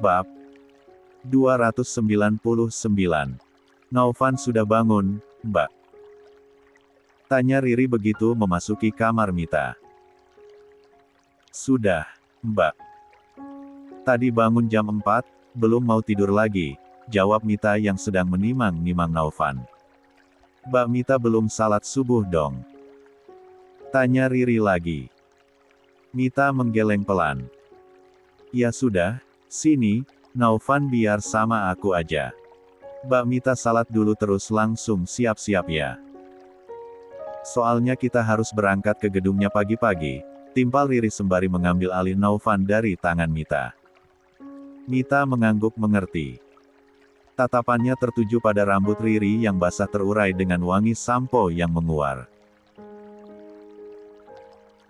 Bab 299. Naufan sudah bangun, Mbak? Tanya Riri begitu memasuki kamar Mita. Sudah, Mbak. Tadi bangun jam 4, belum mau tidur lagi, jawab Mita yang sedang menimang-nimang Naufan. Mbak Mita belum salat subuh dong? Tanya Riri lagi. Mita menggeleng pelan. Ya sudah, sini, Naufan biar sama aku aja. Mbak Mita salat dulu terus langsung siap-siap ya. Soalnya kita harus berangkat ke gedungnya pagi-pagi, timpal Riri sembari mengambil alih Naufan dari tangan Mita. Mita mengangguk mengerti. Tatapannya tertuju pada rambut Riri yang basah terurai dengan wangi sampo yang menguar.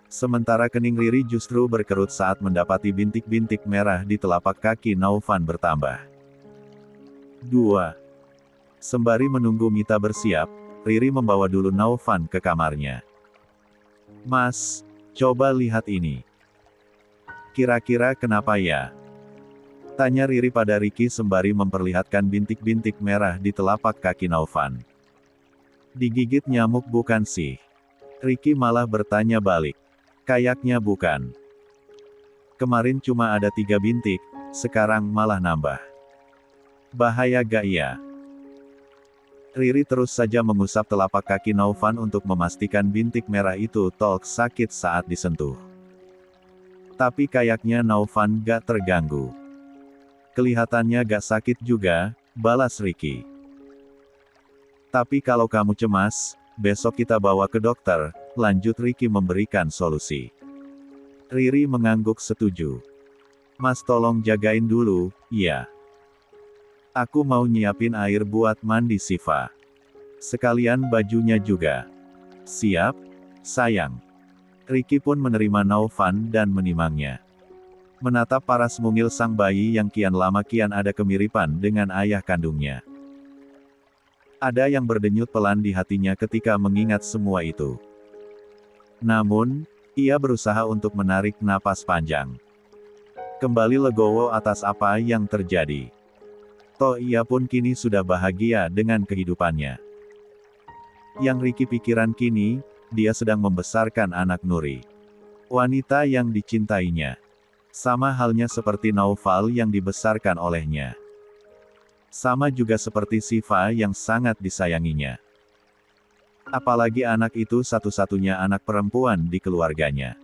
Sementara kening Riri justru berkerut saat mendapati bintik-bintik merah di telapak kaki Naufan bertambah. 2. Sembari menunggu Mita bersiap, Riri membawa dulu Naufan ke kamarnya. Mas, coba lihat ini. Kira-kira kenapa ya? Tanya Riri pada Riki sembari memperlihatkan bintik-bintik merah di telapak kaki Naufan. Digigit nyamuk bukan sih? Riki malah bertanya balik. Kayaknya bukan. Kemarin cuma ada 3 bintik, sekarang malah nambah. Bahaya gak ya? Riri terus saja mengusap telapak kaki Naufan untuk memastikan bintik merah itu tolk sakit saat disentuh. Tapi kayaknya Naufan gak terganggu. Kelihatannya gak sakit juga, balas Riki. Tapi kalau kamu cemas, besok kita bawa ke dokter, lanjut Riki memberikan solusi. Riri mengangguk setuju. Mas tolong jagain dulu, ya. Aku mau nyiapin air buat mandi Siva. Sekalian bajunya juga. Siap, sayang. Riki pun menerima Naufan dan menimangnya. Menatap paras mungil sang bayi yang kian lama kian ada kemiripan dengan ayah kandungnya. Ada yang berdenyut pelan di hatinya ketika mengingat semua itu. Namun, ia berusaha untuk menarik napas panjang. Kembali legowo atas apa yang terjadi. Toh ia pun kini sudah bahagia dengan kehidupannya. Yang Riki pikiran kini, dia sedang membesarkan anak Nuri. Wanita yang dicintainya. Sama halnya seperti Naufal yang dibesarkan olehnya. Sama juga seperti Siva yang sangat disayanginya. Apalagi anak itu satu-satunya anak perempuan di keluarganya.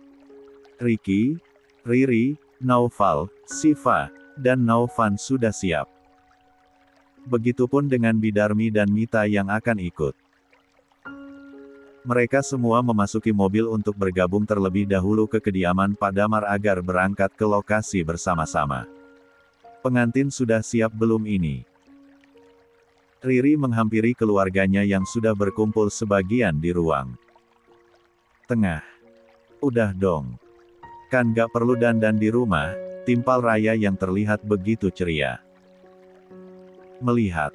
Riki, Riri, Naufal, Siva, dan Naufan sudah siap. Begitupun dengan Bidarmi dan Mita yang akan ikut. Mereka semua memasuki mobil untuk bergabung terlebih dahulu ke kediaman Pak Damar agar berangkat ke lokasi bersama-sama. Pengantin sudah siap belum ini? Riri menghampiri keluarganya yang sudah berkumpul sebagian di ruang tengah. Udah dong. Kan gak perlu dandan di rumah, timpal Raya yang terlihat begitu ceria. Melihat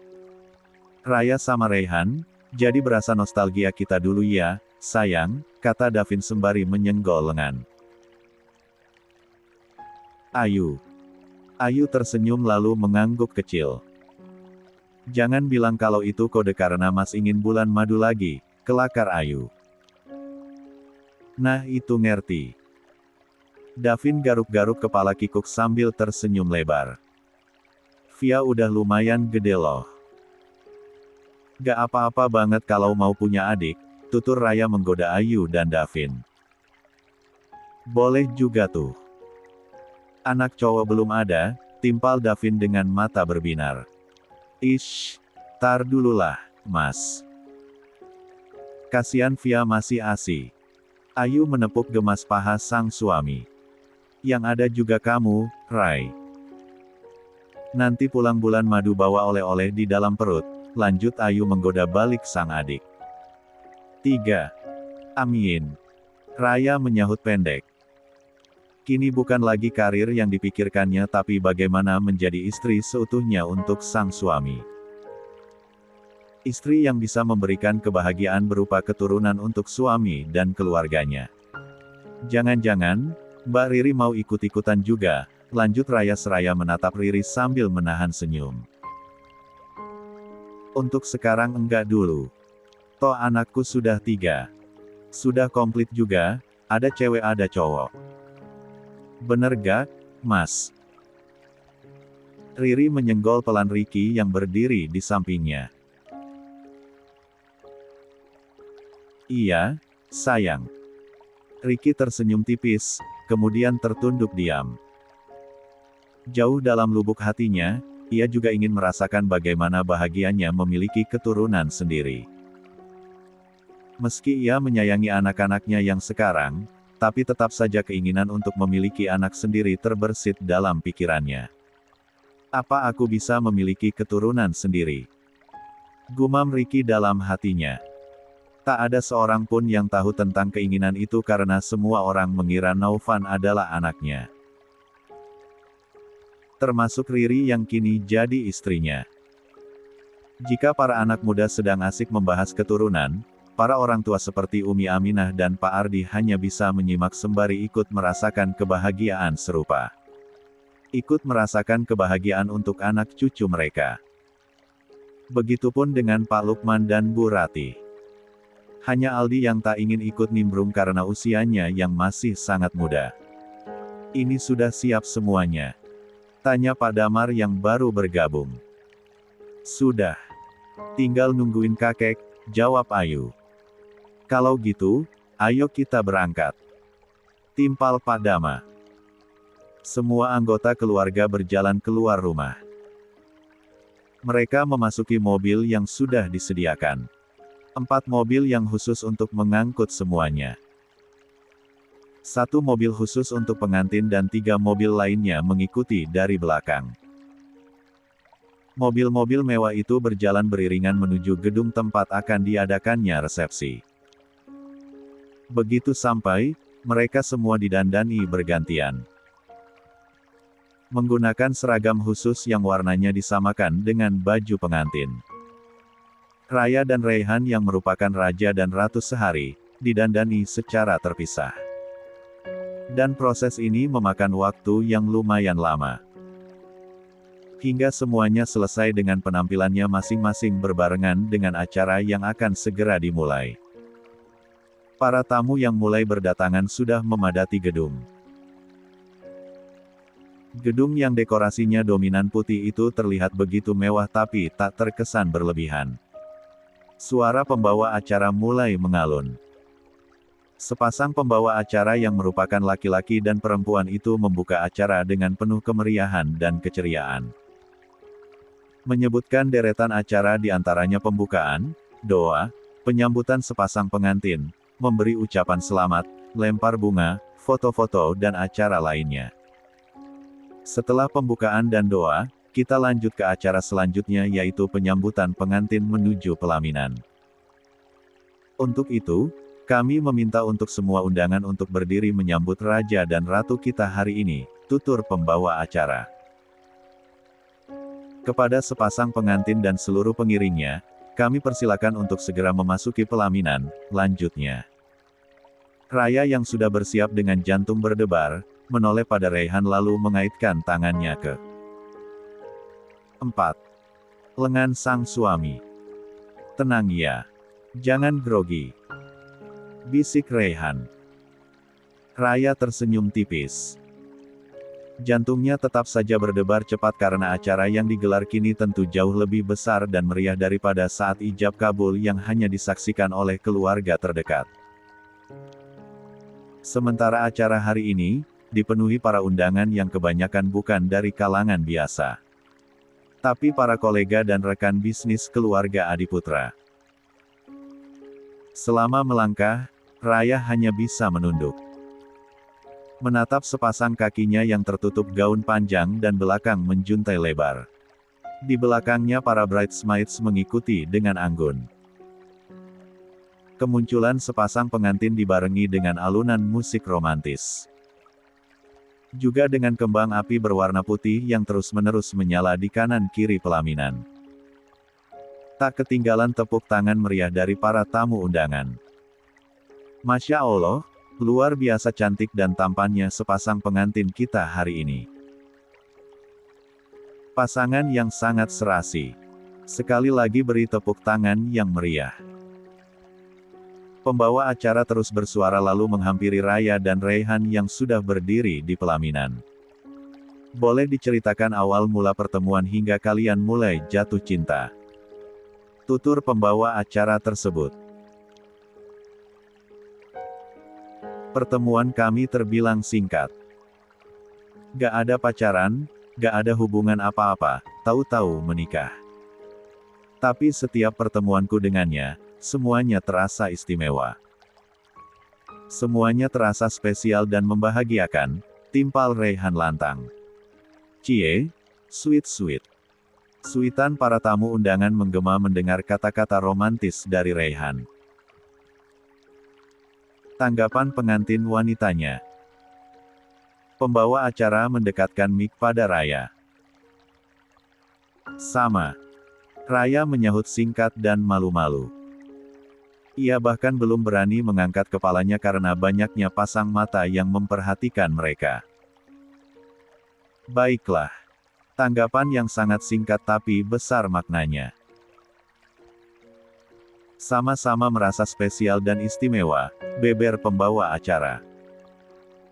Raya sama Raihan, jadi berasa nostalgia kita dulu ya, sayang, kata Davin sembari menyenggol lengan Ayu. Ayu tersenyum lalu mengangguk kecil. Jangan bilang kalau itu kode karena Mas ingin bulan madu lagi, kelakar Ayu. Nah itu ngerti. Davin garuk-garuk kepala kikuk sambil tersenyum lebar. Via udah lumayan gede loh. Gak apa-apa banget kalau mau punya adik, tutur Raya menggoda Ayu dan Davin. Boleh juga tuh. Anak cowok belum ada, timpal Davin dengan mata berbinar. Ish, tar dululah, Mas. Kasian Via masih ASI. Ayu menepuk gemas paha sang suami. Yang ada juga kamu, Rai. Nanti pulang bulan madu bawa oleh-oleh di dalam perut, lanjut Ayu menggoda balik sang adik. 3. Amin. Raya menyahut pendek. Kini bukan lagi karir yang dipikirkannya tapi bagaimana menjadi istri seutuhnya untuk sang suami. Istri yang bisa memberikan kebahagiaan berupa keturunan untuk suami dan keluarganya. Jangan-jangan, Mbak Riri mau ikut-ikutan juga, lanjut Raya seraya menatap Riri sambil menahan senyum. Untuk sekarang enggak dulu. Toh anakku sudah 3. Sudah komplit juga, ada cewek ada cowok. Bener gak, Mas? Riri menyenggol pelan Ricky yang berdiri di sampingnya. Iya, sayang. Ricky tersenyum tipis, kemudian tertunduk diam. Jauh dalam lubuk hatinya, ia juga ingin merasakan bagaimana bahagianya memiliki keturunan sendiri. Meski ia menyayangi anak-anaknya yang sekarang, tapi tetap saja keinginan untuk memiliki anak sendiri terbersit dalam pikirannya. Apa aku bisa memiliki keturunan sendiri? Gumam Ricky dalam hatinya. Tak ada seorang pun yang tahu tentang keinginan itu karena semua orang mengira Naufan adalah anaknya. Termasuk Riri yang kini jadi istrinya. Jika para anak muda sedang asik membahas keturunan, para orang tua seperti Umi Aminah dan Pak Ardi hanya bisa menyimak sembari ikut merasakan kebahagiaan serupa. Ikut merasakan kebahagiaan untuk anak cucu mereka. Begitupun dengan Pak Lukman dan Bu Rati. Hanya Aldi yang tak ingin ikut nimbrung karena usianya yang masih sangat muda. Ini sudah siap semuanya? Tanya Pak Damar yang baru bergabung. Sudah. Tinggal nungguin kakek, jawab Ayu. Kalau gitu, ayo kita berangkat. Timpal Pak Dama. Semua anggota keluarga berjalan keluar rumah. Mereka memasuki mobil yang sudah disediakan. 4 mobil yang khusus untuk mengangkut semuanya. 1 mobil khusus untuk pengantin dan 3 mobil lainnya mengikuti dari belakang. Mobil-mobil mewah itu berjalan beriringan menuju gedung tempat akan diadakannya resepsi. Begitu sampai, mereka semua didandani bergantian. Menggunakan seragam khusus yang warnanya disamakan dengan baju pengantin. Raya dan Raihan yang merupakan raja dan ratu sehari, didandani secara terpisah. Dan proses ini memakan waktu yang lumayan lama. Hingga semuanya selesai dengan penampilannya masing-masing berbarengan dengan acara yang akan segera dimulai. Para tamu yang mulai berdatangan sudah memadati gedung. Gedung yang dekorasinya dominan putih itu terlihat begitu mewah tapi tak terkesan berlebihan. Suara pembawa acara mulai mengalun. Sepasang pembawa acara yang merupakan laki-laki dan perempuan itu membuka acara dengan penuh kemeriahan dan keceriaan. Menyebutkan deretan acara di antaranya pembukaan, doa, penyambutan sepasang pengantin, memberi ucapan selamat, lempar bunga, foto-foto dan acara lainnya. Setelah pembukaan dan doa, kita lanjut ke acara selanjutnya yaitu penyambutan pengantin menuju pelaminan. Untuk itu, kami meminta untuk semua undangan untuk berdiri menyambut Raja dan Ratu kita hari ini, tutur pembawa acara. Kepada sepasang pengantin dan seluruh pengiringnya, kami persilakan untuk segera memasuki pelaminan, lanjutnya. Raya yang sudah bersiap dengan jantung berdebar, menoleh pada Raihan lalu mengaitkan tangannya ke 4. Lengan sang suami. Tenang ya. Jangan grogi. Bisik Raihan. Raya tersenyum tipis. Jantungnya tetap saja berdebar cepat karena acara yang digelar kini tentu jauh lebih besar dan meriah daripada saat ijab kabul yang hanya disaksikan oleh keluarga terdekat. Sementara acara hari ini, dipenuhi para undangan yang kebanyakan bukan dari kalangan biasa. Tapi para kolega dan rekan bisnis keluarga Adiputra. Selama melangkah, Raya hanya bisa menunduk. Menatap sepasang kakinya yang tertutup gaun panjang dan belakang menjuntai lebar. Di belakangnya para bridesmaids mengikuti dengan anggun. Kemunculan sepasang pengantin dibarengi dengan alunan musik romantis. Juga dengan kembang api berwarna putih yang terus-menerus menyala di kanan kiri pelaminan. Tak ketinggalan tepuk tangan meriah dari para tamu undangan. Masya Allah, luar biasa cantik dan tampannya sepasang pengantin kita hari ini. Pasangan yang sangat serasi. Sekali lagi beri tepuk tangan yang meriah. Pembawa acara terus bersuara lalu menghampiri Raya dan Raihan yang sudah berdiri di pelaminan. Boleh diceritakan awal mula pertemuan hingga kalian mulai jatuh cinta? Tutur pembawa acara tersebut. Pertemuan kami terbilang singkat. Gak ada pacaran, gak ada hubungan apa-apa, tahu-tahu menikah. Tapi setiap pertemuanku dengannya, semuanya terasa istimewa. Semuanya terasa spesial dan membahagiakan, timpal Raihan lantang. Cie, sweet. Suitan para tamu undangan menggema mendengar kata-kata romantis dari Raihan. Tanggapan pengantin wanitanya. Pembawa acara mendekatkan mic pada Raya. Sama. Raya menyahut singkat dan malu-malu. Ia bahkan belum berani mengangkat kepalanya karena banyaknya pasang mata yang memperhatikan mereka. Baiklah. Tanggapan yang sangat singkat tapi besar maknanya. Sama-sama merasa spesial dan istimewa, beber pembawa acara.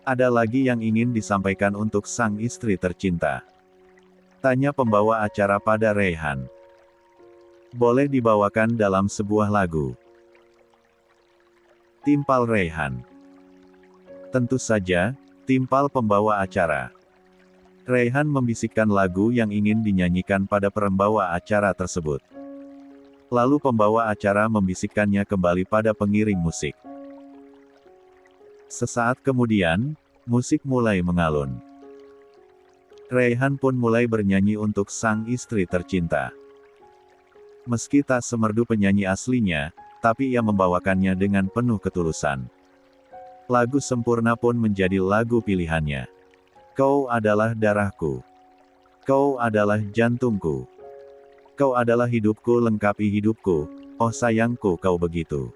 Ada lagi yang ingin disampaikan untuk sang istri tercinta? Tanya pembawa acara pada Raihan. Boleh dibawakan dalam sebuah lagu. Timpal Raihan. Tentu saja, timpal pembawa acara. Raihan membisikkan lagu yang ingin dinyanyikan pada pembawa acara tersebut. Lalu pembawa acara membisikkannya kembali pada pengiring musik. Sesaat kemudian, musik mulai mengalun. Raihan pun mulai bernyanyi untuk sang istri tercinta. Meski tak semerdu penyanyi aslinya, tapi ia membawakannya dengan penuh ketulusan. Lagu Sempurna pun menjadi lagu pilihannya. Kau adalah darahku. Kau adalah jantungku. Kau adalah hidupku lengkapi hidupku, oh sayangku kau begitu.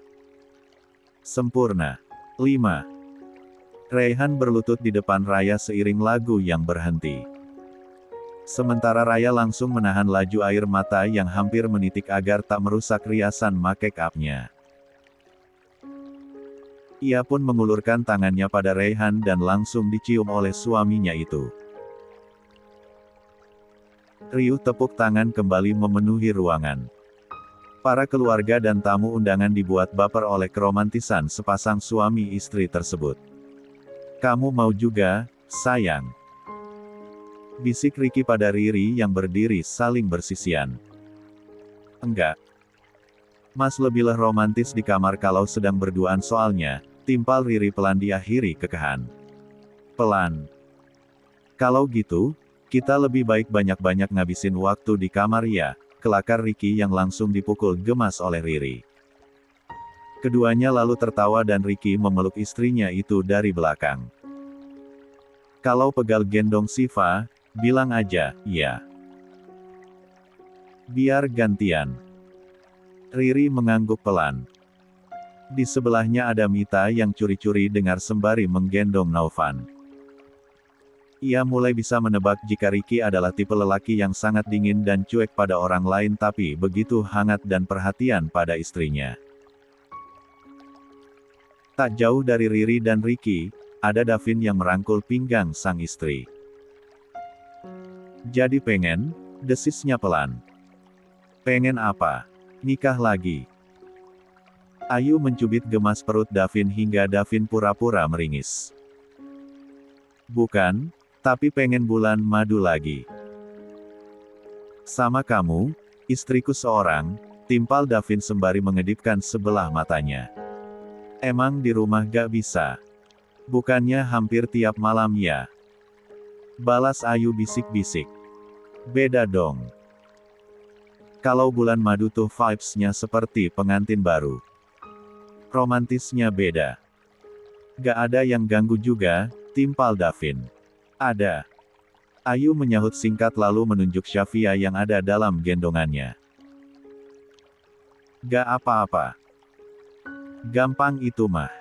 Sempurna. 5. Raihan berlutut di depan Raya seiring lagu yang berhenti. Sementara Raya langsung menahan laju air mata yang hampir menitik agar tak merusak riasan make up-nya. Ia pun mengulurkan tangannya pada Raihan dan langsung dicium oleh suaminya itu. Riuh tepuk tangan kembali memenuhi ruangan. Para keluarga dan tamu undangan dibuat baper oleh keromantisan sepasang suami istri tersebut. Kamu mau juga, sayang? Bisik Ricky pada Riri yang berdiri saling bersisian. Enggak. Mas lebihlah romantis di kamar kalau sedang berduaan soalnya, timpal Riri pelan diakhiri kekahan. Pelan. Kalau gitu, kita lebih baik banyak-banyak ngabisin waktu di kamar ya, kelakar Ricky yang langsung dipukul gemas oleh Riri. Keduanya lalu tertawa dan Ricky memeluk istrinya itu dari belakang. Kalau pegal gendong Siva, bilang aja, iya. Biar gantian. Riri mengangguk pelan. Di sebelahnya ada Mita yang curi-curi dengar sembari menggendong Naufan. Ia mulai bisa menebak jika Ricky adalah tipe lelaki yang sangat dingin dan cuek pada orang lain tapi begitu hangat dan perhatian pada istrinya. Tak jauh dari Riri dan Ricky, ada Davin yang merangkul pinggang sang istri. Jadi pengen, desisnya pelan. Pengen apa? Nikah lagi. Ayu mencubit gemas perut Davin hingga Davin pura-pura meringis. Bukan, tapi pengen bulan madu lagi. Sama kamu, istriku seorang, timpal Davin sembari mengedipkan sebelah matanya. Emang di rumah gak bisa? Bukannya hampir tiap malam ya? Balas Ayu bisik-bisik. Beda dong. Kalau bulan madu tuh vibes-nya seperti pengantin baru. Romantisnya beda. Gak ada yang ganggu juga, timpal Davin. Ada. Ayu menyahut singkat lalu menunjuk Syafia yang ada dalam gendongannya. Gak apa-apa. Gampang itu mah.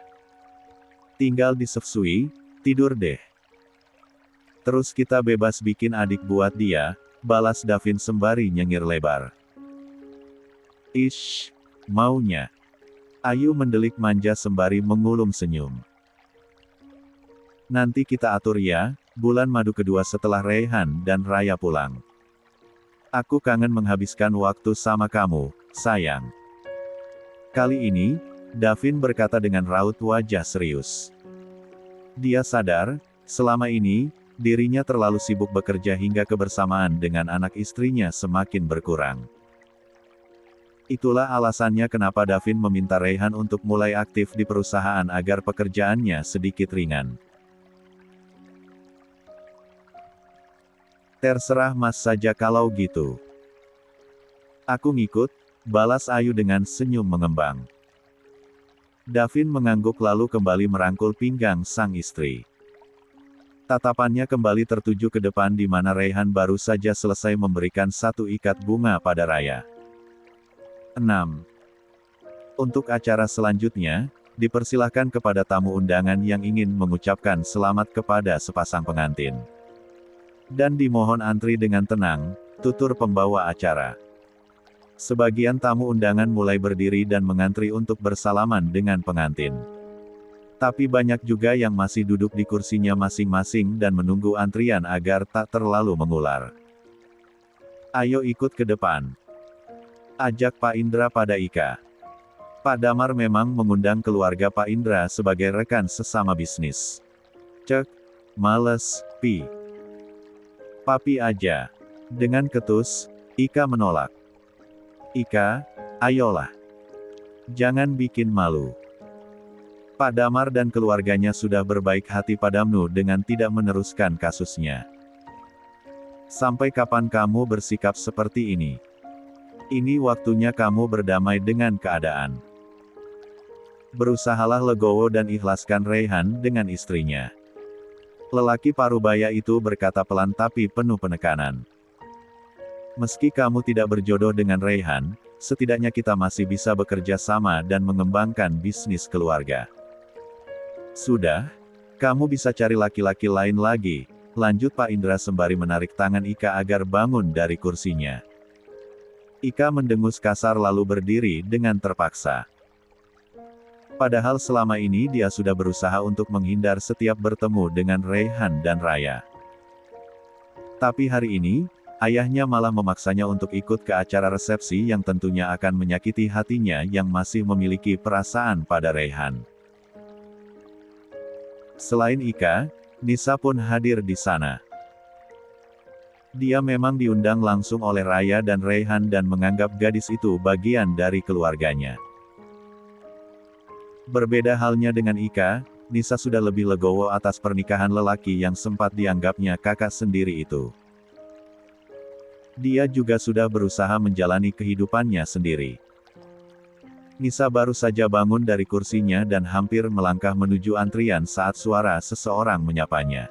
Tinggal disefsui, tidur deh. Terus kita bebas bikin adik buat dia, balas Davin sembari nyengir lebar. Ish, maunya. Ayu mendelik manja sembari mengulum senyum. Nanti kita atur ya, bulan madu kedua setelah Raihan dan Raya pulang. Aku kangen menghabiskan waktu sama kamu, sayang. Kali ini, Davin berkata dengan raut wajah serius. Dia sadar, selama ini, dirinya terlalu sibuk bekerja hingga kebersamaan dengan anak istrinya semakin berkurang. Itulah alasannya kenapa Davin meminta Raihan untuk mulai aktif di perusahaan agar pekerjaannya sedikit ringan. Terserah Mas saja kalau gitu. Aku ngikut, balas Ayu dengan senyum mengembang. Davin mengangguk lalu kembali merangkul pinggang sang istri. Tatapannya kembali tertuju ke depan di mana Raihan baru saja selesai memberikan satu ikat bunga pada Raya. 6. Untuk acara selanjutnya, dipersilahkan kepada tamu undangan yang ingin mengucapkan selamat kepada sepasang pengantin. Dan dimohon antri dengan tenang, tutur pembawa acara. Sebagian tamu undangan mulai berdiri dan mengantri untuk bersalaman dengan pengantin. Tapi banyak juga yang masih duduk di kursinya masing-masing dan menunggu antrian agar tak terlalu mengular. Ayo ikut ke depan. Ajak Pak Indra pada Ika. Pak Damar memang mengundang keluarga Pak Indra sebagai rekan sesama bisnis. Cek, males, Pi. Papi aja. Dengan ketus, Ika menolak. Ika, ayolah. Jangan bikin malu. Pak Damar dan keluarganya sudah berbaik hati padamu dengan tidak meneruskan kasusnya. Sampai kapan kamu bersikap seperti ini? Ini waktunya kamu berdamai dengan keadaan. Berusahalah legowo dan ikhlaskan Raihan dengan istrinya. Lelaki parubaya itu berkata pelan tapi penuh penekanan. Meski kamu tidak berjodoh dengan Raihan, setidaknya kita masih bisa bekerja sama dan mengembangkan bisnis keluarga. Sudah, kamu bisa cari laki-laki lain lagi, lanjut Pak Indra sembari menarik tangan Ika agar bangun dari kursinya. Ika mendengus kasar lalu berdiri dengan terpaksa. Padahal selama ini dia sudah berusaha untuk menghindar setiap bertemu dengan Raihan dan Raya. Tapi hari ini, ayahnya malah memaksanya untuk ikut ke acara resepsi yang tentunya akan menyakiti hatinya yang masih memiliki perasaan pada Raihan. Selain Ika, Nisa pun hadir di sana. Dia memang diundang langsung oleh Raya dan Raihan dan menganggap gadis itu bagian dari keluarganya. Berbeda halnya dengan Ika, Nisa sudah lebih legowo atas pernikahan lelaki yang sempat dianggapnya kakak sendiri itu. Dia juga sudah berusaha menjalani kehidupannya sendiri. Nisa baru saja bangun dari kursinya dan hampir melangkah menuju antrian saat suara seseorang menyapanya.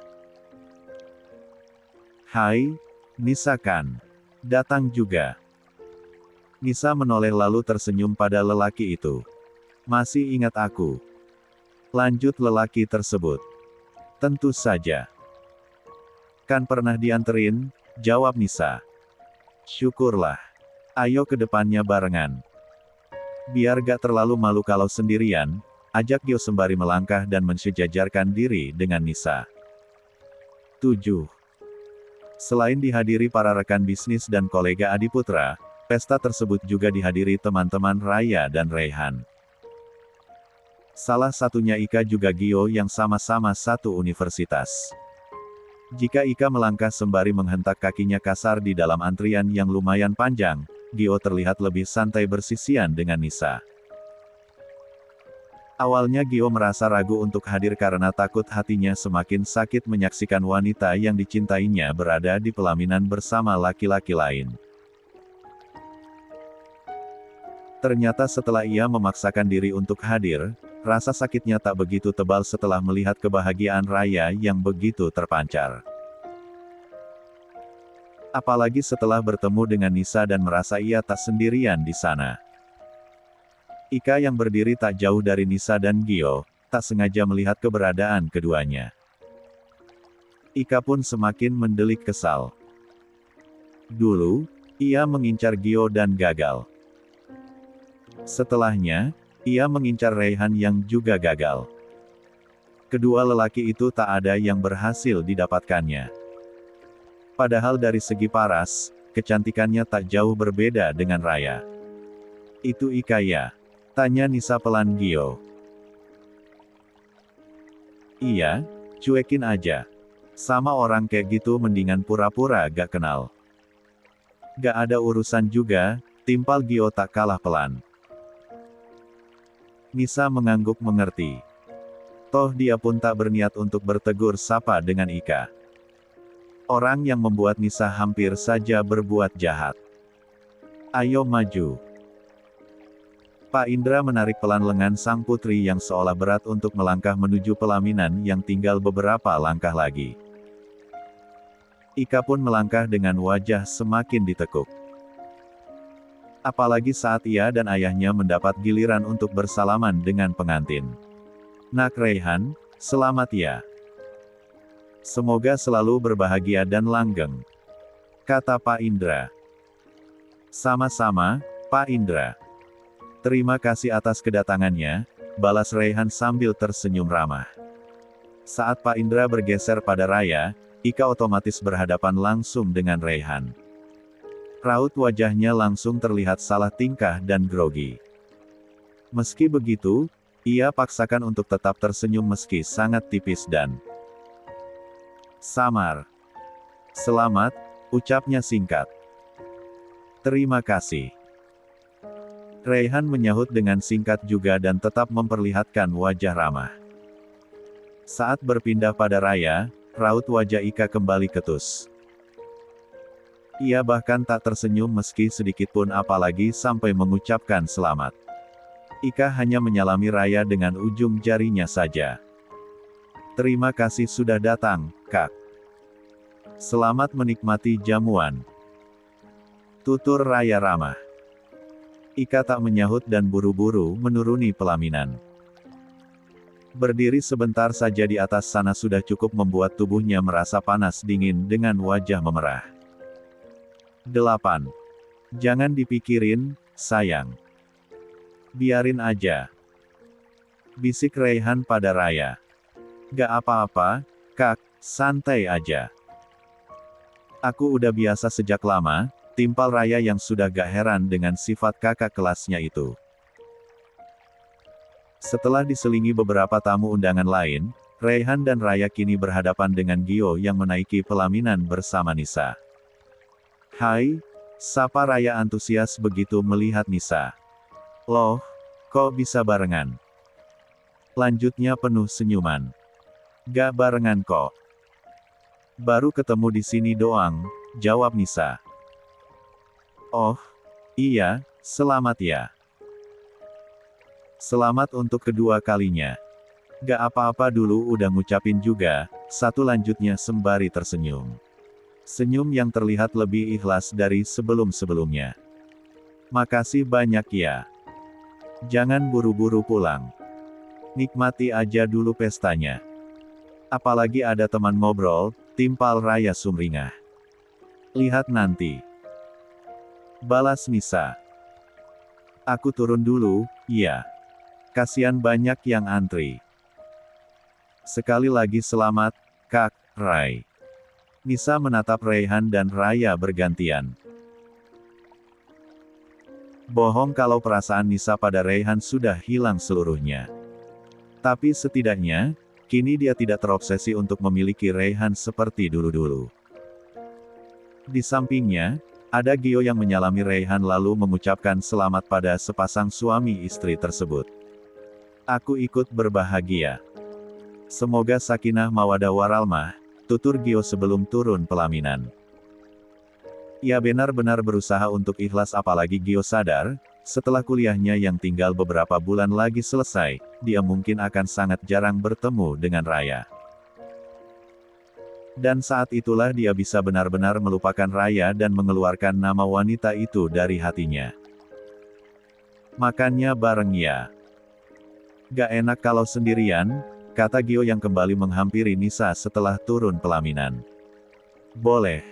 Hai, Nisa kan? Datang juga. Nisa menoleh lalu tersenyum pada lelaki itu. Masih ingat aku? Lanjut lelaki tersebut. Tentu saja. Kan pernah dianterin, jawab Nisa. Syukurlah. Ayo ke depannya barengan. Biar gak terlalu malu kalau sendirian, ajak Gio sembari melangkah dan mensejajarkan diri dengan Nisa. 7. Selain dihadiri para rekan bisnis dan kolega Adiputra, pesta tersebut juga dihadiri teman-teman Raya dan Raihan. Salah satunya Ika juga Gio yang sama-sama satu universitas. Jika Ika melangkah sembari menghentak kakinya kasar di dalam antrian yang lumayan panjang, Gio terlihat lebih santai bersisian dengan Nisa. Awalnya Gio merasa ragu untuk hadir karena takut hatinya semakin sakit menyaksikan wanita yang dicintainya berada di pelaminan bersama laki-laki lain. Ternyata setelah ia memaksakan diri untuk hadir, rasa sakitnya tak begitu tebal setelah melihat kebahagiaan Raya yang begitu terpancar. Apalagi setelah bertemu dengan Nisa dan merasa ia tak sendirian di sana. Ika yang berdiri tak jauh dari Nisa dan Gio, tak sengaja melihat keberadaan keduanya. Ika pun semakin mendelik kesal. Dulu, ia mengincar Gio dan gagal. Setelahnya, ia mengincar Raihan yang juga gagal. Kedua lelaki itu tak ada yang berhasil didapatkannya. Padahal dari segi paras, kecantikannya tak jauh berbeda dengan Raya. Itu Ika ya? Tanya Nisa pelan Gio. Iya, cuekin aja. Sama orang kayak gitu mendingan pura-pura gak kenal. Gak ada urusan juga, timpal Gio tak kalah pelan. Nisa mengangguk mengerti. Toh dia pun tak berniat untuk bertegur sapa dengan Ika. Orang yang membuat Nisa hampir saja berbuat jahat. Ayo maju. Pak Indra menarik pelan lengan sang putri yang seolah berat untuk melangkah menuju pelaminan yang tinggal beberapa langkah lagi. Ika pun melangkah dengan wajah semakin ditekuk. Apalagi saat ia dan ayahnya mendapat giliran untuk bersalaman dengan pengantin. Nak Raihan, selamat ya. Semoga selalu berbahagia dan langgeng, kata Pak Indra. Sama-sama, Pak Indra. Terima kasih atas kedatangannya, balas Raihan sambil tersenyum ramah. Saat Pak Indra bergeser pada Raya, Ika otomatis berhadapan langsung dengan Raihan. Raut wajahnya langsung terlihat salah tingkah dan grogi. Meski begitu, ia paksakan untuk tetap tersenyum meski sangat tipis dan samar. Selamat, ucapnya singkat. Terima kasih. Raihan menyahut dengan singkat juga dan tetap memperlihatkan wajah ramah. Saat berpindah pada Raya, raut wajah Ika kembali ketus. Ia bahkan tak tersenyum meski sedikitpun apalagi sampai mengucapkan selamat. Ika hanya menyalami Raya dengan ujung jarinya saja. Terima kasih sudah datang, Kak. Selamat menikmati jamuan. Tutur Raya ramah. Ika tak menyahut dan buru-buru menuruni pelaminan. Berdiri sebentar saja di atas sana sudah cukup membuat tubuhnya merasa panas dingin dengan wajah memerah. 8. Jangan dipikirin, sayang. Biarin aja. Bisik Raihan pada Raya. Gak apa-apa, Kak, santai aja. Aku udah biasa sejak lama, timpal Raya yang sudah gak heran dengan sifat kakak kelasnya itu. Setelah diselingi beberapa tamu undangan lain, Raihan dan Raya kini berhadapan dengan Gio yang menaiki pelaminan bersama Nisa. Hai, sapa Raya antusias begitu melihat Nisa. Loh, kok bisa barengan? Lanjutnya penuh senyuman. Gak barengan kok. Baru ketemu di sini doang, jawab Nisa. Oh, iya, selamat ya. Selamat untuk kedua kalinya. Gak apa-apa dulu udah ngucapin juga, satu lanjutnya sembari tersenyum. Senyum yang terlihat lebih ikhlas dari sebelum-sebelumnya. Makasih banyak ya. Jangan buru-buru pulang. Nikmati aja dulu pestanya. Apalagi ada teman ngobrol, timpal Raya sumringah. Lihat nanti. Balas Nisa. Aku turun dulu, ya. Kasian banyak yang antri. Sekali lagi selamat, Kak, Rai. Nisa menatap Raihan dan Raya bergantian. Bohong kalau perasaan Nisa pada Raihan sudah hilang seluruhnya. Tapi setidaknya, kini dia tidak terobsesi untuk memiliki Raihan seperti dulu-dulu. Di sampingnya, ada Gio yang menyalami Raihan lalu mengucapkan selamat pada sepasang suami istri tersebut. Aku ikut berbahagia. Semoga sakinah mawadah warahmah, tutur Gio sebelum turun pelaminan. Ia benar-benar berusaha untuk ikhlas apalagi Gio sadar, setelah kuliahnya yang tinggal beberapa bulan lagi selesai, dia mungkin akan sangat jarang bertemu dengan Raya. Dan saat itulah dia bisa benar-benar melupakan Raya dan mengeluarkan nama wanita itu dari hatinya. Makannya bareng ya. Gak enak kalau sendirian, kata Gio yang kembali menghampiri Nisa setelah turun pelaminan. Boleh.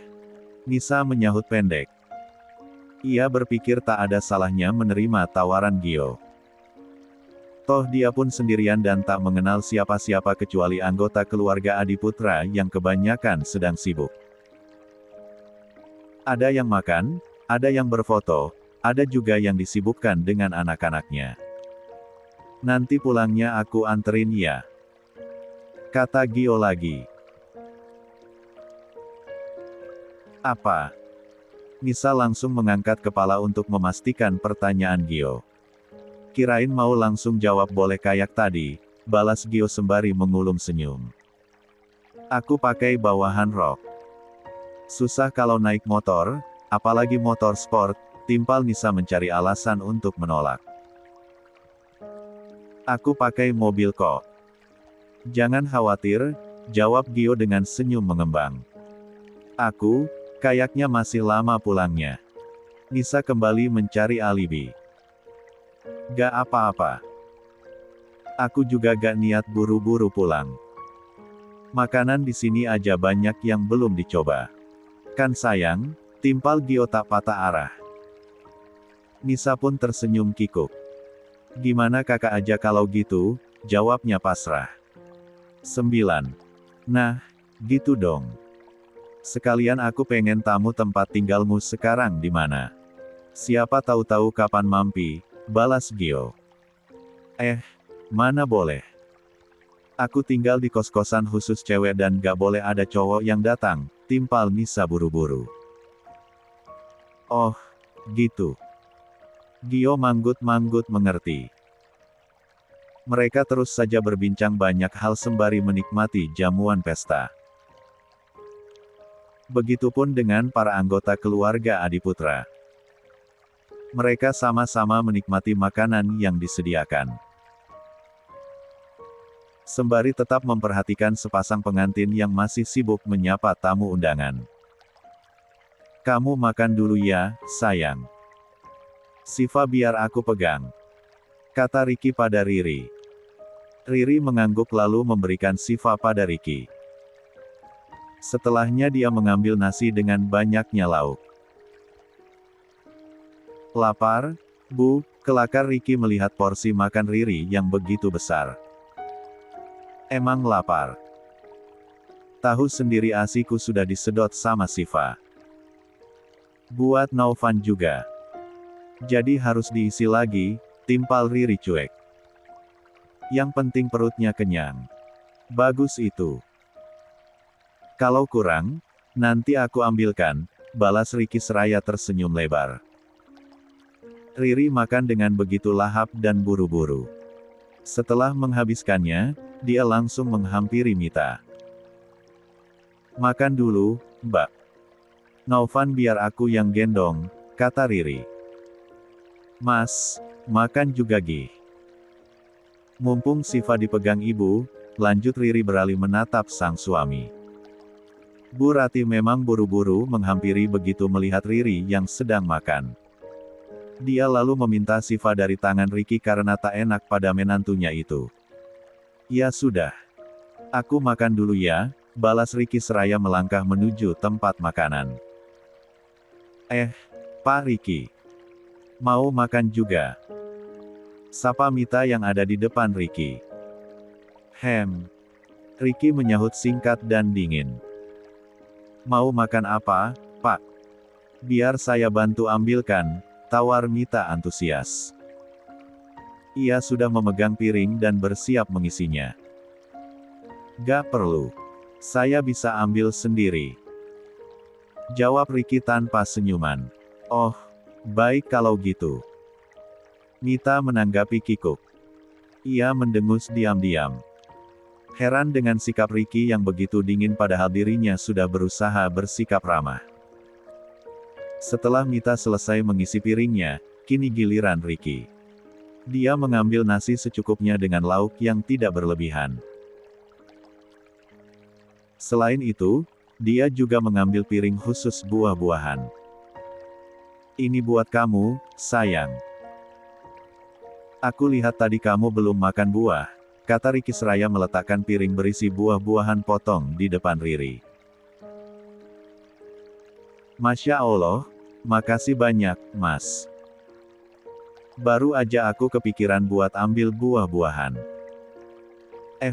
Nisa menyahut pendek. Ia berpikir tak ada salahnya menerima tawaran Gio. Toh dia pun sendirian dan tak mengenal siapa-siapa kecuali anggota keluarga Adiputra yang kebanyakan sedang sibuk. Ada yang makan, ada yang berfoto, ada juga yang disibukkan dengan anak-anaknya. Nanti pulangnya aku anterin ya, kata Gio lagi. Apa? Nisa langsung mengangkat kepala untuk memastikan pertanyaan Gio. Kirain mau langsung jawab boleh kayak tadi, balas Gio sembari mengulum senyum. Aku pakai bawahan rok. Susah kalau naik motor, apalagi motor sport, timpal Nisa mencari alasan untuk menolak. Aku pakai mobil kok. Jangan khawatir, jawab Gio dengan senyum mengembang. Aku, kayaknya masih lama pulangnya. Nisa kembali mencari alibi. Gak apa-apa. Aku juga gak niat buru-buru pulang. Makanan di sini aja banyak yang belum dicoba. Kan sayang, timpal Gio tak patah arah. Nisa pun tersenyum kikuk. Gimana kakak aja kalau gitu, jawabnya pasrah. 9. Nah, gitu dong. Sekalian aku pengen tamu tempat tinggalmu sekarang di mana. Siapa tahu-tahu kapan mampi, balas Gio. Mana boleh. Aku tinggal di kos-kosan khusus cewek dan gak boleh ada cowok yang datang, timpal Nisa buru-buru. Oh, gitu. Gio manggut-manggut mengerti. Mereka terus saja berbincang banyak hal sembari menikmati jamuan pesta. Begitupun dengan para anggota keluarga Adiputra. Mereka sama-sama menikmati makanan yang disediakan. Sembari tetap memperhatikan sepasang pengantin yang masih sibuk menyapa tamu undangan. Kamu makan dulu ya, sayang. Siva biar aku pegang, kata Ricky pada Riri. Riri mengangguk lalu memberikan Siva pada Ricky. Setelahnya dia mengambil nasi dengan banyaknya lauk. Lapar, Bu? Kelakar Ricky melihat porsi makan Riri yang begitu besar. Emang lapar? Tahu sendiri asiku sudah disedot sama Siva. Buat Naufan juga. Jadi harus diisi lagi, timpal Riri cuek. Yang penting perutnya kenyang. Bagus itu. Kalau kurang, nanti aku ambilkan, balas Ricky seraya tersenyum lebar. Riri makan dengan begitu lahap dan buru-buru. Setelah menghabiskannya, dia langsung menghampiri Mita. Makan dulu, Mbak. Naufan biar aku yang gendong, kata Riri. Mas, makan juga Gi. Mumpung Siva dipegang ibu, lanjut Riri beralih menatap sang suami. Bu Rati memang buru-buru menghampiri begitu melihat Riri yang sedang makan. Dia lalu meminta Siva dari tangan Ricky karena tak enak pada menantunya itu. Ya sudah. Aku makan dulu ya, balas Ricky seraya melangkah menuju tempat makanan. Pak Ricky. Mau makan juga? Sapa Mita yang ada di depan Ricky. Ricky menyahut singkat dan dingin. Mau makan apa, Pak? Biar saya bantu ambilkan, tawar Mita antusias. Ia sudah memegang piring dan bersiap mengisinya. Gak perlu. Saya bisa ambil sendiri, jawab Ricky tanpa senyuman. Oh, baik kalau gitu. Mita menanggapi kikuk. Ia mendengus diam-diam. Heran dengan sikap Ricky yang begitu dingin padahal dirinya sudah berusaha bersikap ramah. Setelah Mita selesai mengisi piringnya, kini giliran Ricky. Dia mengambil nasi secukupnya dengan lauk yang tidak berlebihan. Selain itu, dia juga mengambil piring khusus buah-buahan. Ini buat kamu, sayang. Aku lihat tadi kamu belum makan buah, kata Ricky seraya meletakkan piring berisi buah-buahan potong di depan Riri. Masya Allah, makasih banyak, Mas. Baru aja aku kepikiran buat ambil buah-buahan.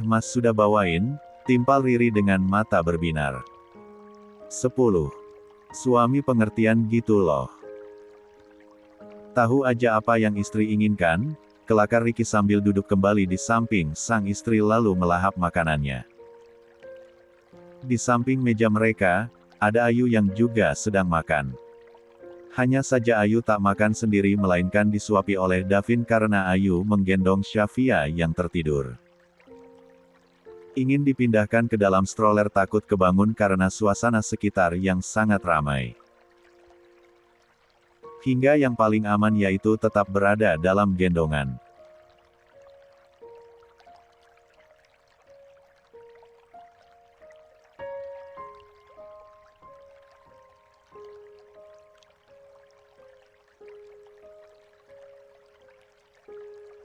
Mas sudah bawain, timpal Riri dengan mata berbinar. 10. Suami pengertian gitu loh. Tahu aja apa yang istri inginkan, kelakar Ricky sambil duduk kembali di samping sang istri lalu melahap makanannya. Di samping meja mereka, ada Ayu yang juga sedang makan. Hanya saja Ayu tak makan sendiri melainkan disuapi oleh Davin karena Ayu menggendong Syafia yang tertidur. Ingin dipindahkan ke dalam stroller takut kebangun karena suasana sekitar yang sangat ramai. Hingga yang paling aman yaitu tetap berada dalam gendongan.